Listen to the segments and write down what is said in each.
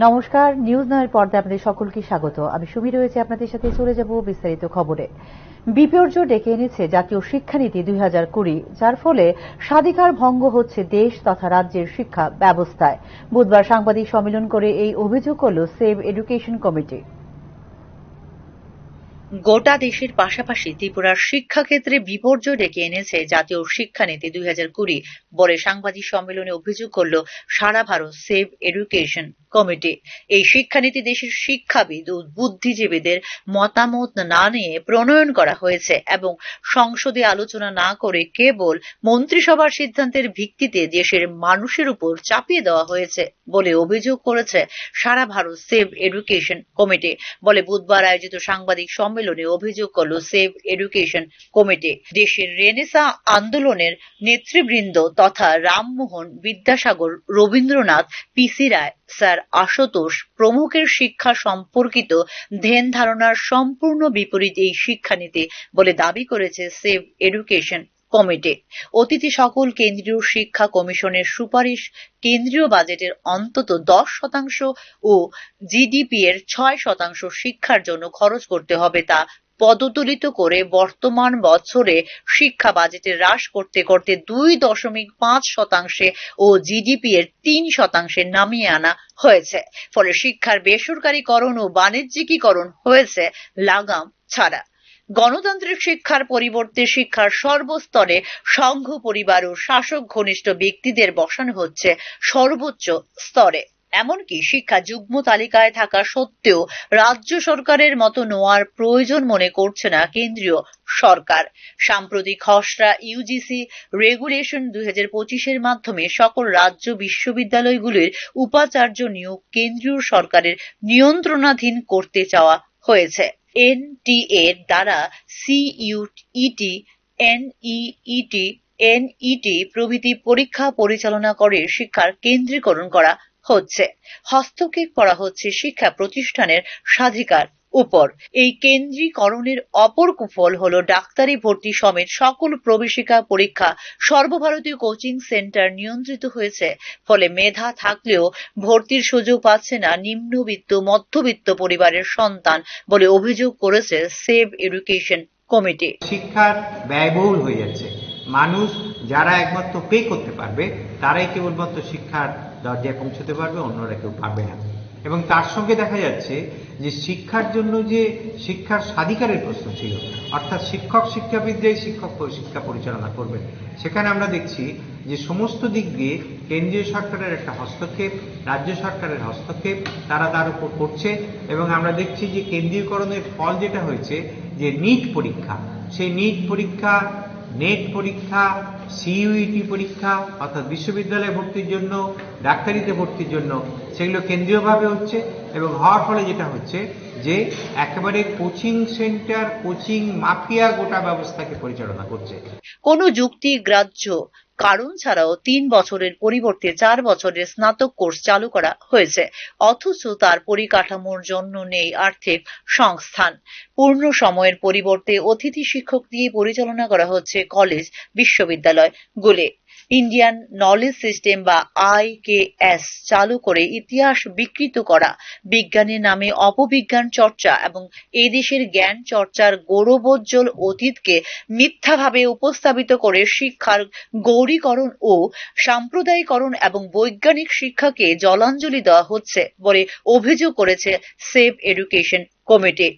নমস্কার, নিউজ নয়ের পর্দায় আপনাদের সকলকে স্বাগত। আমি সুমি রয়েছে আপনাদের সাথে। চলে যাব বিস্তারিত খবরে। বিপর্যয় ডেকে এনেছে জাতীয় শিক্ষানীতি 2020, যার ফলে স্বাধিকার ভঙ্গ হচ্ছে দেশ তথা রাজ্যের শিক্ষা ব্যবস্থায়। বুধবার সাংবাদিক সম্মেলন করে এই অভিযোগ করল সেভ এডুকেশন কমিটি। গোটা দেশের পাশাপাশি ত্রিপুরার শিক্ষাক্ষেত্রে বিপর্যয় ডেকে এনেছে জাতীয় শিক্ষানীতি 2020 বলে সাংবাদিক সম্মেলনে অভিযোগ করল সারা ভারত সেভ এডুকেশন কমিটি। এই শিক্ষানীতি দেশের শিক্ষাবিদ ও বুদ্ধিজীবীদের মতামত না নিয়ে প্রণয়ন করা হয়েছে এবং সংসদে আলোচনা না করে কেবল মন্ত্রিসভার সিদ্ধান্তের ভিত্তিতে দেশের মানুষের উপর চাপিয়ে দেওয়া হয়েছে বলে অভিযোগ করেছে সারা ভারত সেভ এডুকেশন কমিটি। বলে বুধবার আয়োজিত সাংবাদিক সম্মেলনে অভিযোগ করল সেভ এডুকেশন কমিটি। দেশের রেনেসা আন্দোলনের নেতৃবৃন্দ তথা রামমোহন, বিদ্যাসাগর, রবীন্দ্রনাথ, পিসি রায়, স্যার আশুতোষ প্রমুখের শিক্ষা সম্পর্কিত ধ্যান ধারণার সম্পূর্ণ বিপরীত এই শিক্ষানীতি বলে দাবি করেছে সেভ এডুকেশন কমিটি। অতিথি সকল কেন্দ্রীয় শিক্ষা কমিশনের সুপারিশ কেন্দ্রীয় বাজেটের অন্তত 10% ও জিডিপি এর 6% শিক্ষার জন্য খরচ করতে হবে তা পদতুলিত করে বর্তমান বছরে শিক্ষা বাজেটে হ্রাস করতে করতে 2.5% ও জিডিপি এর 3% নামিয়ে আনা হয়েছে। ফলে শিক্ষার বেসরকারীকরণ ও বাণিজ্যিকীকরণ হয়েছে লাগাম ছাড়া। গণতান্ত্রিক শিক্ষার পরিবর্তে শিক্ষার সর্বস্তরে সংঘ পরিবার ও শাসক ঘনিষ্ঠ ব্যক্তিদের বসানো হচ্ছে সর্বোচ্চ স্তরে। এমনকি শিক্ষা যুগ্ম তালিকায় থাকা সত্ত্বেও রাজ্য সরকারের মতো নেওয়ার প্রয়োজন মনে করছে না কেন্দ্রীয় সরকার। সাম্প্রতিক খসড়া ইউজিসি রেগুলেশন 2025 এর মাধ্যমে সকল রাজ্য বিশ্ববিদ্যালয়গুলির উপাচার্য নিয়োগ কেন্দ্রীয় সরকারের নিয়ন্ত্রণাধীন করতে চাওয়া হয়েছে। এনটিএ এর দ্বারা সিইউইটি, এনইইটি, এনইটি প্রভৃতি পরীক্ষা পরিচালনা করে শিক্ষার কেন্দ্রীকরণ করা হচ্ছে। হস্তক্ষেপ করা হচ্ছে শিক্ষা প্রতিষ্ঠানের স্বাধিকার উপর। এই কেন্দ্রীকরণের অপর কুফল হল ডাক্তারি ভর্তি সমেত সকল প্রবেশিকা পরীক্ষা সর্বভারতীয় কোচিং সেন্টার নিয়ন্ত্রিত হয়েছে। ফলে মেধা থাকলেও ভর্তির সুযোগ পাচ্ছে না নিম্নবিত্ত মধ্যবিত্ত পরিবারের সন্তান বলে অভিযোগ করেছে সেভ এডুকেশন কমিটি। শিক্ষার ব্যয়বহুল হয়ে যাচ্ছে। মানুষ যারা একমাত্র পে করতে পারবে তারাই কেবলমাত্র শিক্ষার দরজায় পৌঁছতে পারবে, অন্যরা কেউ পারবে না। এবং তার সঙ্গে দেখা যাচ্ছে যে শিক্ষার জন্য যে শিক্ষার স্বাধিকারের প্রশ্ন ছিল, অর্থাৎ শিক্ষক শিক্ষাবিদরাই শিক্ষা পরিচালনা করবেন, সেখানে আমরা দেখছি যে সমস্ত দিক দিয়ে কেন্দ্রীয় সরকারের একটা হস্তক্ষেপ, রাজ্য সরকারের হস্তক্ষেপ তারা তার উপর করছে। এবং আমরা দেখছি যে কেন্দ্রীয়করণের ফল যেটা হয়েছে যে নিট পরীক্ষা, সেই নিট পরীক্ষা, নেট পরীক্ষা, সিইউইটি পরীক্ষা অর্থাৎ বিশ্ববিদ্যালয়ে ভর্তির জন্য, ডাক্তারিতে ভর্তির জন্য, সেগুলো কেন্দ্রীয়ভাবে হচ্ছে। এবং হওয়ার ফলে যেটা হচ্ছে যে একেবারে কোচিং সেন্টার, কোচিং মাফিয়া গোটা ব্যবস্থাকে পরিচালনা করছে। কোনো যুক্তিগ্রাহ্য কারণ ছাড়াও 3 বছরের পরিবর্তে 4 বছরের স্নাতক কোর্স চালু করা হয়েছে, অথচ তার পরিকাঠামোর জন্য নেই আর্থিক সংস্থান। পূর্ণ সময়ের পরিবর্তে অতিথি শিক্ষক দিয়ে পরিচালনা করা হচ্ছে কলেজ বিশ্ববিদ্যালয়গুলি। ইন্ডিয়ান নলেজ সিস্টেম বা IKS চালু করে ইতিহাস বিকৃত করা, বিজ্ঞানের নামে অপবিজ্ঞান চর্চা এবং এদেশের জ্ঞান চর্চার গৌরবোজ্জ্বল অতীতকে মিথ্যাভাবে উপস্থাপিত করে শিক্ষার গৌরীকরণ ও সাম্প্রদায়িকরণ এবং বৈজ্ঞানিক শিক্ষাকে জলাঞ্জলি দেওয়া হচ্ছে বলে অভিযোগ করেছে সেভ এডুকেশন কমিটি।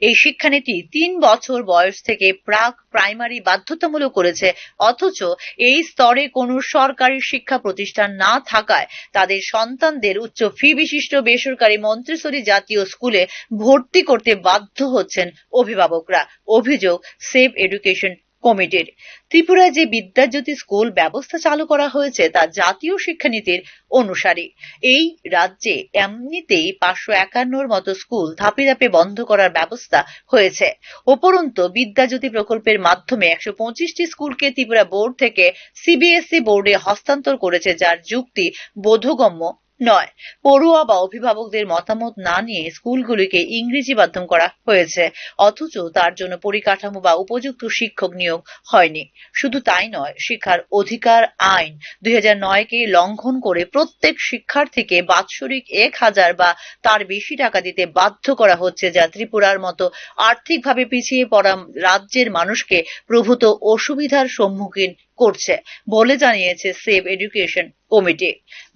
এই শিক্ষানীতি 3 বছর বয়স থেকে প্রাক প্রাইমারি বাধ্যতামূলক করেছে, অথচ এই স্তরে কোনো সরকারি শিক্ষা প্রতিষ্ঠান না থাকায় তাদের সন্তানদের উচ্চ ফি বিশিষ্ট বেসরকারি মন্তেসরি জাতীয় স্কুলে ভর্তি করতে বাধ্য হচ্ছেন অভিভাবকরা। অভিযোগ সেভ এডুকেশন কমিটির। ত্রিপুরায় যে বিদ্যাজ্যোতি স্কুল ব্যবস্থা চালু করা হয়েছে তা জাতীয় শিক্ষানীতির অনুসারী। এই রাজ্যে এমনিতেই 551 মতো স্কুল ধাপে ধাপে বন্ধ করার ব্যবস্থা হয়েছে। উপরন্তু বিদ্যাজ্যোতি প্রকল্পের মাধ্যমে 125টি স্কুলকে ত্রিপুরা বোর্ড থেকে সিবিএসই বোর্ডে হস্তান্তর করেছে, যার যুক্তি বোধগম্য নয়। পড়ুয়া বা অভিভাবকদের মতামত না নিয়ে স্কুলগুলিকে ইংরেজি মাধ্যম করা হয়েছে, অথচ তার জন্য পরিকাঠামো বা উপযুক্ত শিক্ষক নিয়োগ হয়নি। শুধু তাই নয়, শিক্ষার অধিকার আইন 2009-কে লঙ্ঘন করে প্রত্যেক শিক্ষার্থীকে বাৎসরিক 1,000 বা তার বেশি টাকা দিতে বাধ্য করা হচ্ছে, যা ত্রিপুরার মতো আর্থিকভাবে পিছিয়ে পড়া রাজ্যের মানুষকে প্রভূত অসুবিধার সম্মুখীন করছে বলে জানিয়েছে সেভ এডুকেশন কমিটি।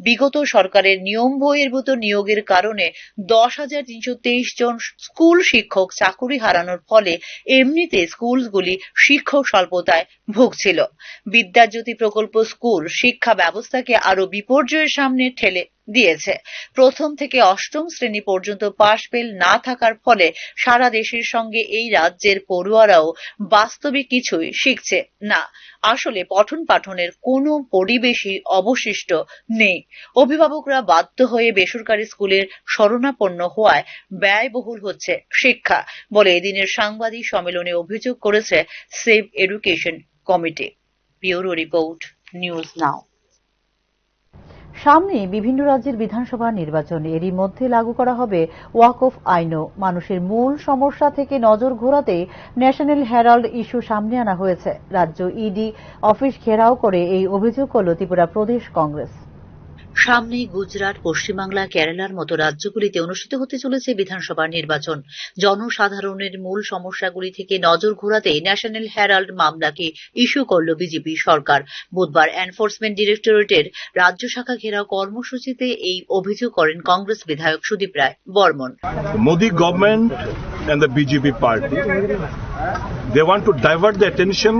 বিগত সরকারের নিয়ম বহির্ভূত নিয়োগের কারণে 10,323 জন স্কুল শিক্ষক চাকুরি হারানোর ফলে এমনিতে স্কুলগুলি শিক্ষক স্বল্পতায় ভুগছিল। বিদ্যাজ্যোতি প্রকল্প স্কুল শিক্ষা ব্যবস্থাকে আরো বিপর্যয়ের সামনে ঠেলে দিয়েছে। প্রথম থেকে অষ্টম শ্রেণী পর্যন্ত পাশ ফেল না থাকার ফলে সারা দেশের সঙ্গে এই রাজ্যের পড়ুয়ারাও বাস্তবিক কিছুই শিখছে না। আসলে পঠন পাঠনের কোনো পরিবেশই অবশিষ্ট নেই। অভিভাবকরা বাধ্য হয়ে বেসরকারি স্কুলের শরণাপন্ন হওয়ায় ব্যয়বহুল হচ্ছে শিক্ষা বলে এদিনের সাংবাদিক সম্মেলনে অভিযোগ করেছে save education committee. Bureau report, news নাও। সামনে বিভিন্ন রাজ্যের বিধানসভা নির্বাচন, এরই মধ্যে লাগু করা হবে ওয়াকফ আইনও। মানুষের মূল সমস্যা থেকে নজর ঘোরাতে ন্যাশনাল হেরাল্ড ইস্যু সামনে আনা হয়েছে। রাজ্য ইডি অফিস ঘেরাও করে এই অভিযোগ করল ত্রিপুরা প্রদেশ কংগ্রেস। সামনেই গুজরাট, পশ্চিমবাংলা, কেরালার মতো রাজ্যগুলিতে অনুষ্ঠিত হতে চলেছে বিধানসভা নির্বাচন। জনসাধারণের মূল সমস্যাগুলি থেকে নজর ঘোরাতে ন্যাশনাল হেরাল্ড মামলাকে ইস্যু করল বিজেপি সরকার। বুধবার এনফোর্সমেন্ট ডিরেক্টরেটের রাজ্য শাখা ঘেরাও কর্মসূচিতে এই অভিযোগ করেন কংগ্রেস বিধায়ক Sudip Roy Barman. Modi government and the BJP party, they want to divert the attention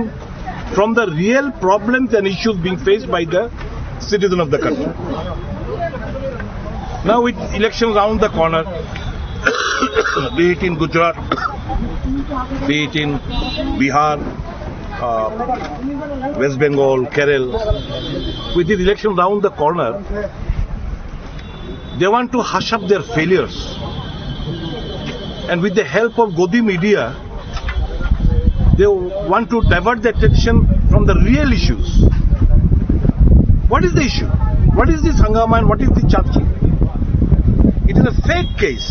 from the real problems and issues being faced by the citizen of the country. Now with elections round the corner, be it in Gujarat, be it in Bihar, West Bengal, Kerala, with the election round the corner, they want to hush up their failures. And with the help of Godi media, they want to divert the attention from the real issues. What is the issue? What is this hangama and what is the charging? It is a fake case.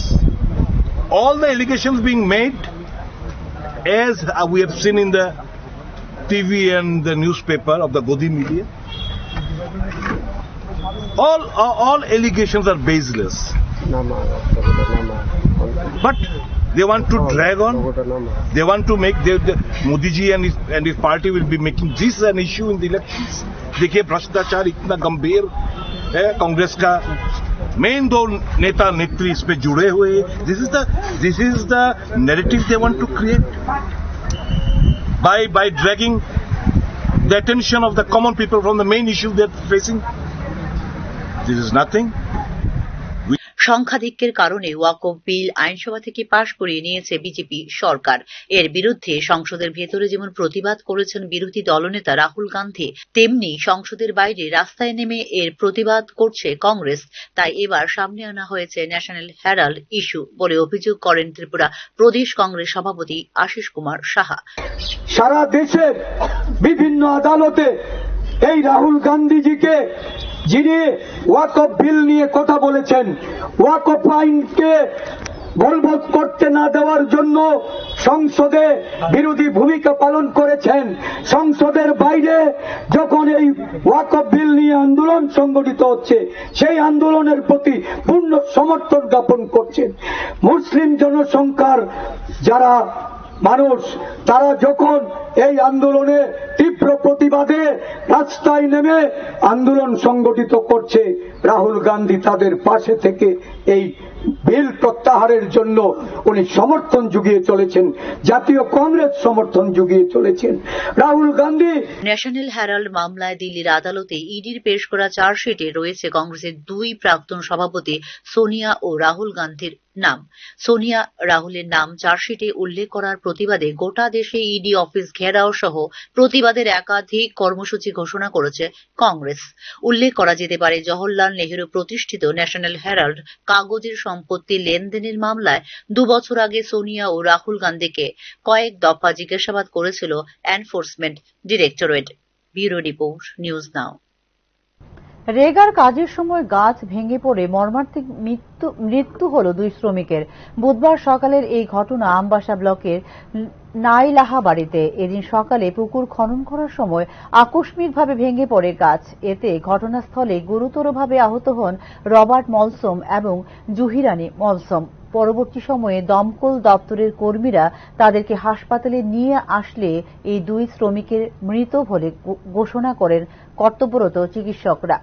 All the allegations being made, as we have seen in the TV and the newspaper of the Godi media, all allegations are baseless. But they want to drag on. They want to make Modi ji and his party will be making this an issue in the elections. देखिए भ्रष्टाचार इतना गंभीर है, कांग्रेस का main दो नेता नेत्री इस पे जुड़े हुए। This is the narrative they want to create by dragging the attention of the common people from the main issue they are facing. This is nothing. সংখ্যাধিক্যের কারণে ওয়াকফ বিল আইনসভা থেকে পাশ করিয়ে নিয়েছে বিজেপি সরকার। এর বিরুদ্ধে সংসদের ভেতরে যেমন প্রতিবাদ করেছেন বিরোধী দলনেতা রাহুল গান্ধী, তেমনি সংসদের বাইরে রাস্তায় নেমে এর প্রতিবাদ করছে কংগ্রেস। তাই এবার সামনে আনা হয়েছে ন্যাশনাল হেরাল্ড ইস্যু বলে অভিযোগ করেন ত্রিপুরা প্রদেশ কংগ্রেস সভাপতি আশিস কুমার সাহা। সারা দেশের বিভিন্ন আদালতে এই রাহুল গান্ধীজিকে, যিনি ওয়াকফ বিল নিয়ে কথা বলেছেন, ওয়াকফ আইনকে বলবৎ করতে না দেওয়ার জন্য সংসদে বিরোধী ভূমিকা পালন করেছেন। সংসদের বাইরে যখন এই ওয়াকফ বিল নিয়ে আন্দোলন সংগঠিত হচ্ছে, সেই আন্দোলনের প্রতি পূর্ণ সমর্থন জ্ঞাপন করছেন। মুসলিম জনসংখ্যার যারা মানুষ, তারা যখন এই আন্দোলনে তীব্র প্রতিবাদে রাস্তায় নেমে আন্দোলন সংগঠিত করছে, রাহুল গান্ধী তাদের পাশে থেকে এই বিল প্রত্যাহারের জন্য উনি সমর্থন জুগিয়ে চলেছেন। জাতীয় কংগ্রেস সমর্থন জুগিয়ে চলেছেন। রাহুল গান্ধী ন্যাশনাল হেরাল্ড মামলায় দিল্লির আদালতে ইডির পেশ করা চার্জশিটে রয়েছে কংগ্রেসের দুই প্রাক্তন সভাপতি সোনিয়া ও রাহুল গান্ধীর নাম। সোনিয়া রাহুলের নাম চার্জশিটে উল্লেখ করার প্রতিবাদে গোটা দেশে ইডি অফিস ঘেরাও সহ প্রতিবাদের একাধিক কর্মসূচি ঘোষণা করেছে কংগ্রেস। উল্লেখ করা যেতে পারে, জওহরলাল নেহেরু প্রতিষ্ঠিত ন্যাশনাল হেরাল্ড কাগজের সম্পত্তি লেনদেনের মামলায় 2 বছর আগে সোনিয়া ও রাহুল গান্ধীকে কয়েক দফা জিজ্ঞাসাবাদ করেছিল enforcement directorate. Bureau report, news now. রেগার কাজের সময় গাছ ভেঙে পড়ে মর্মান্তিক মৃত্যু হল 2 শ্রমিকের। বুধবার সকালের এই ঘটনা আমবাসা ব্লকের নাইলাহা বাড়িতে। এদিন সকালে পুকুর খনন করার সময় আকস্মিকভাবে ভেঙে পড়ে গাছ। এতে ঘটনাস্থলে গুরুতরভাবে আহত হন রবার্ট মলসম এবং জুহিরানি মলসম। পরবর্তী সময়ে দমকল দপ্তরের কর্মীরা তাদেরকে হাসপাতালে নিয়ে আসলে এই 2 শ্রমিকের মৃত বলে ঘোষণা করেন কর্তব্যরত চিকিৎসকরা।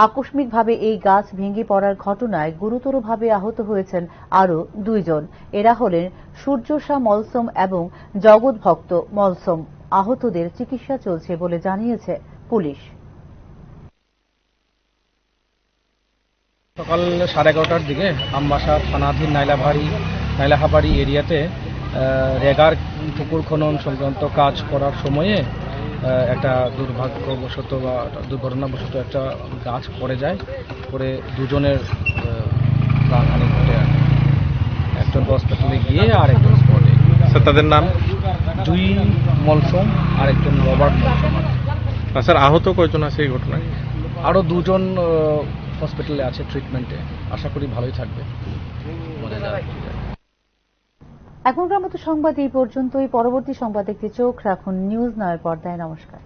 আকস্মিকভাবে এই গাছ ভেঙে পড়ার ঘটনায় গুরুতরভাবে আহত হয়েছেন আরও 2 জন। এরা হলেন সূর্য শাহ মলসম এবং জগৎ ভক্ত মলসম। আহতদের চিকিৎসা চলছে বলে জানিয়েছে পুলিশ। সকাল 11:30টার দিকে আমবাসা থানাধীন নাইলাহাবাড়ি এরিয়াতে রেগার পুকুর খনন সংক্রান্ত কাজ করার সময়ে একটা দুর্ভাগ্যবশত বা দুর্ঘটনাবশত একটা গাছ পড়ে যায়। পরে 2 জনের প্রাণহানি ঘটে। একজন হসপিটালে গিয়ে আর একজন স্পটে। স্যার তাদের নাম? জুই মলসম আর একজন রবার্ট মলসম। স্যার আহত কয়জন আছে এই ঘটনায়? আরও 2 জন হসপিটালে আছে ট্রিটমেন্টে। আশা করি ভালোই থাকবে। এখনকার মতো সংবাদ এই পর্যন্তই। পরবর্তী সংবাদ দেখতে চোখ রাখুন নিউজ নাওয়ের পর্দায়। নমস্কার।